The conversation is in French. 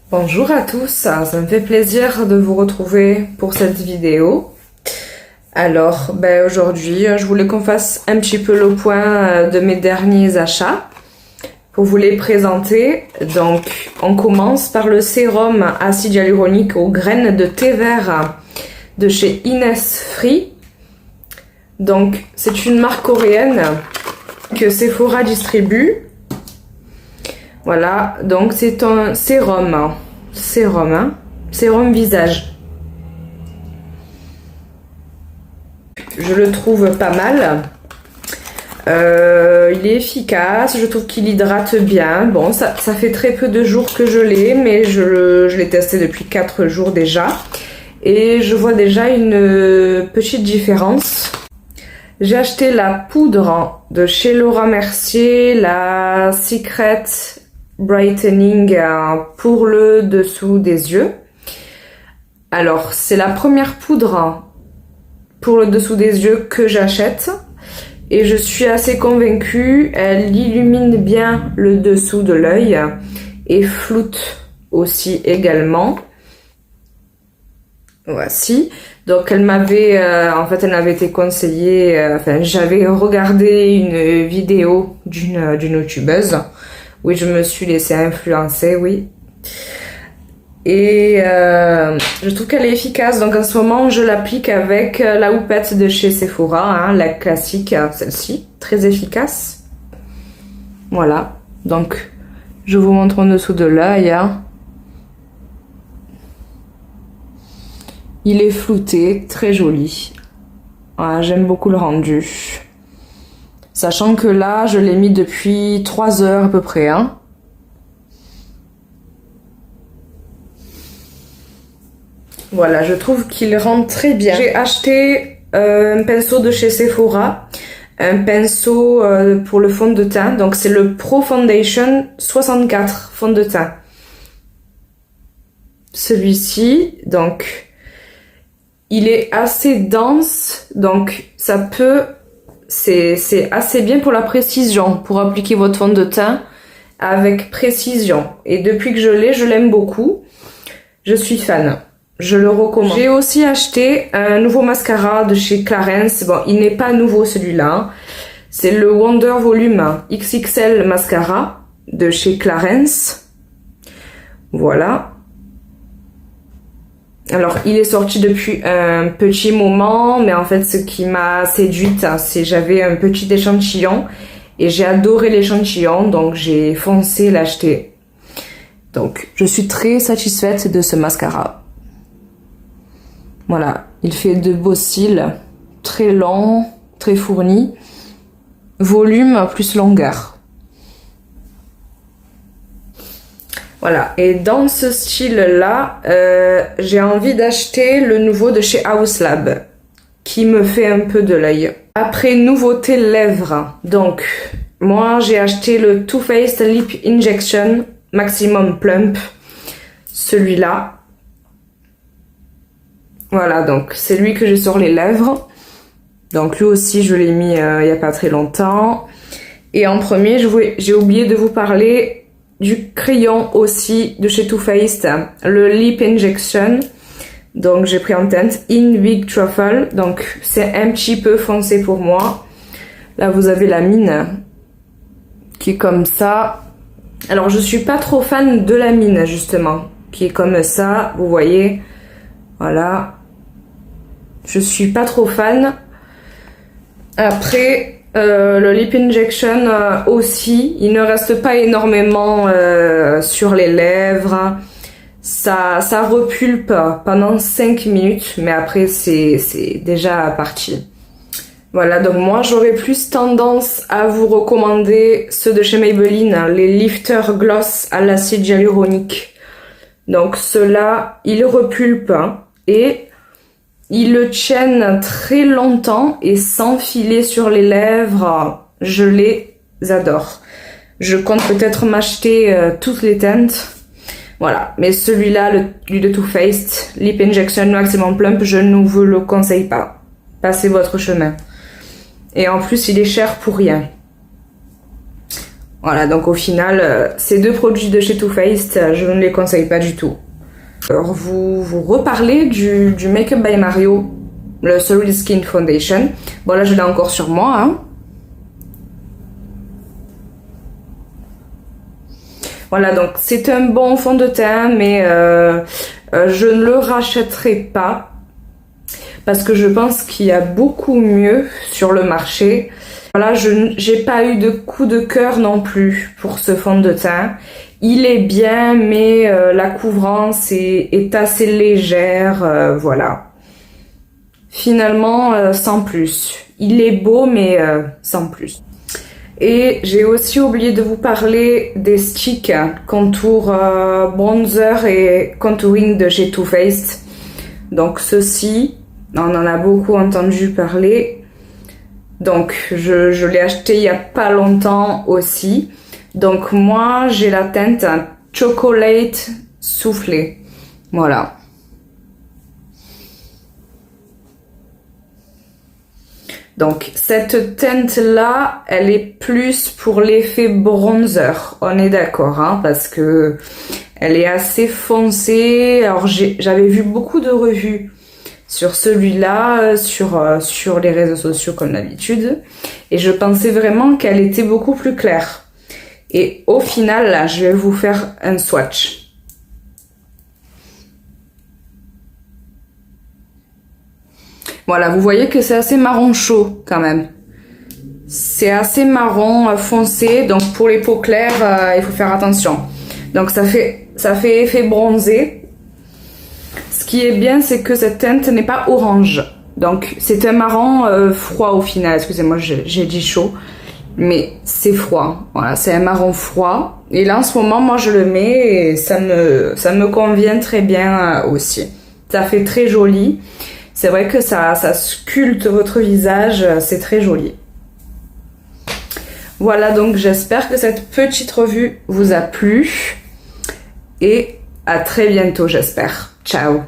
Bonjour à tous, ça me fait plaisir de vous retrouver pour cette vidéo. Alors, aujourd'hui, je voulais qu'on fasse un petit peu le point de mes derniers achats pour vous les présenter. Donc, on commence par le sérum acide hyaluronique aux graines de thé vert de chez Innisfree. Donc, c'est une marque coréenne que Sephora distribue. Voilà, donc c'est un sérum visage. Je le trouve pas mal. Il est efficace, je trouve qu'il hydrate bien. Bon, ça fait très peu de jours que je l'ai, mais je l'ai testé depuis 4 jours déjà. Et je vois déjà une petite différence. J'ai acheté la poudre de chez Laura Mercier, la Secret Brightening pour le dessous des yeux. Alors, c'est la première poudre pour le dessous des yeux que j'achète. Et je suis assez convaincue, elle illumine bien le dessous de l'œil et floute aussi également. Voici. Donc elle m'avait, elle m'avait été conseillée, j'avais regardé une vidéo d'une youtubeuse. Oui, je me suis laissée influencer, oui. Et je trouve qu'elle est efficace. Donc en ce moment, je l'applique avec la houppette de chez Sephora, la classique, celle-ci, très efficace. Voilà. Donc je vous montre en dessous de l'œil. Il est flouté, très joli. Voilà, j'aime beaucoup le rendu. Sachant que là, je l'ai mis depuis 3 heures à peu près. Voilà, je trouve qu'il rend très bien. J'ai acheté un pinceau de chez Sephora. Un pinceau pour le fond de teint. Donc c'est le Pro Foundation 64 fond de teint. Celui-ci, donc... il est assez dense, donc ça peut... c'est assez bien pour la précision, pour appliquer votre fond de teint avec précision. Et depuis que je l'ai, je l'aime beaucoup. Je suis fan. Je le recommande. J'ai aussi acheté un nouveau mascara de chez Clarins. Bon, il n'est pas nouveau celui-là. C'est le Wonder Volume XXL Mascara de chez Clarins. Voilà. Alors, il est sorti depuis un petit moment, mais en fait, ce qui m'a séduite, c'est j'avais un petit échantillon et j'ai adoré l'échantillon, donc j'ai foncé l'acheter. Donc, je suis très satisfaite de ce mascara. Voilà, il fait de beaux cils, très longs, très fournis, volume plus longueur. Voilà, et dans ce style-là, j'ai envie d'acheter le nouveau de chez House Lab, qui me fait un peu de l'œil. Après, nouveauté lèvres. Donc, moi, j'ai acheté le Too Faced Lip Injection Maximum Plump, celui-là. Voilà, donc c'est lui que j'ai sur les lèvres. Donc lui aussi, je l'ai mis il n'y a pas très longtemps. Et en premier, j'ai oublié de vous parler du crayon aussi de chez Too Faced, le Lip Injection. Donc j'ai pris en teinte In Big Truffle, donc c'est un petit peu foncé pour moi. Là vous avez la mine qui est comme ça. Alors je suis pas trop fan de la mine justement, qui est comme ça, vous voyez. Voilà. Je suis pas trop fan. Après... le Lip Injection aussi, il ne reste pas énormément sur les lèvres. Ça repulpe pendant 5 minutes, mais après c'est déjà parti. Voilà, donc moi j'aurais plus tendance à vous recommander ceux de chez Maybelline, les Lifter Gloss à l'acide hyaluronique. Donc ceux-là, ils repulpent et... ils le tiennent très longtemps et sans filer sur les lèvres. Je les adore. Je compte peut-être m'acheter toutes les teintes. Voilà. Mais celui-là, lui de Too Faced, Lip Injection Maximum Plump, je ne vous le conseille pas. Passez votre chemin. Et en plus, il est cher pour rien. Voilà, donc au final, ces deux produits de chez Too Faced, je ne les conseille pas du tout. Alors, vous reparlez du Make Up by Mario, le Solid Skin Foundation. Bon, là, je l'ai encore sur moi, hein. Voilà, donc c'est un bon fond de teint, mais je ne le rachèterai pas parce que je pense qu'il y a beaucoup mieux sur le marché. Voilà, j'ai pas eu de coup de cœur non plus pour ce fond de teint. Il est bien, mais la couvrance est assez légère, voilà. Finalement, sans plus. Il est beau, mais sans plus. Et j'ai aussi oublié de vous parler des sticks contour bronzer et contouring de chez Too Faced. Donc ceci, on en a beaucoup entendu parler. Donc je l'ai acheté il y a pas longtemps aussi. Donc moi j'ai la teinte chocolate soufflé. Voilà. Donc cette teinte là, elle est plus pour l'effet bronzer, on est d'accord, hein, parce que elle est assez foncée. Alors j'avais vu beaucoup de revues sur celui-là, sur les réseaux sociaux comme d'habitude, et je pensais vraiment qu'elle était beaucoup plus claire. Et au final là, je vais vous faire un swatch. Voilà, vous voyez que c'est assez marron chaud quand même. C'est assez marron foncé, donc pour les peaux claires, il faut faire attention. Donc ça fait effet bronzé. Ce qui est bien, c'est que cette teinte n'est pas orange. Donc c'est un marron froid au final. Excusez-moi, j'ai dit chaud, mais c'est froid. Voilà, c'est un marron froid. Et là en ce moment, moi je le mets et ça me convient très bien aussi. Ça fait très joli. C'est vrai que ça sculpte votre visage, c'est très joli. Voilà, donc j'espère que cette petite revue vous a plu. Et à très bientôt, j'espère. Ciao!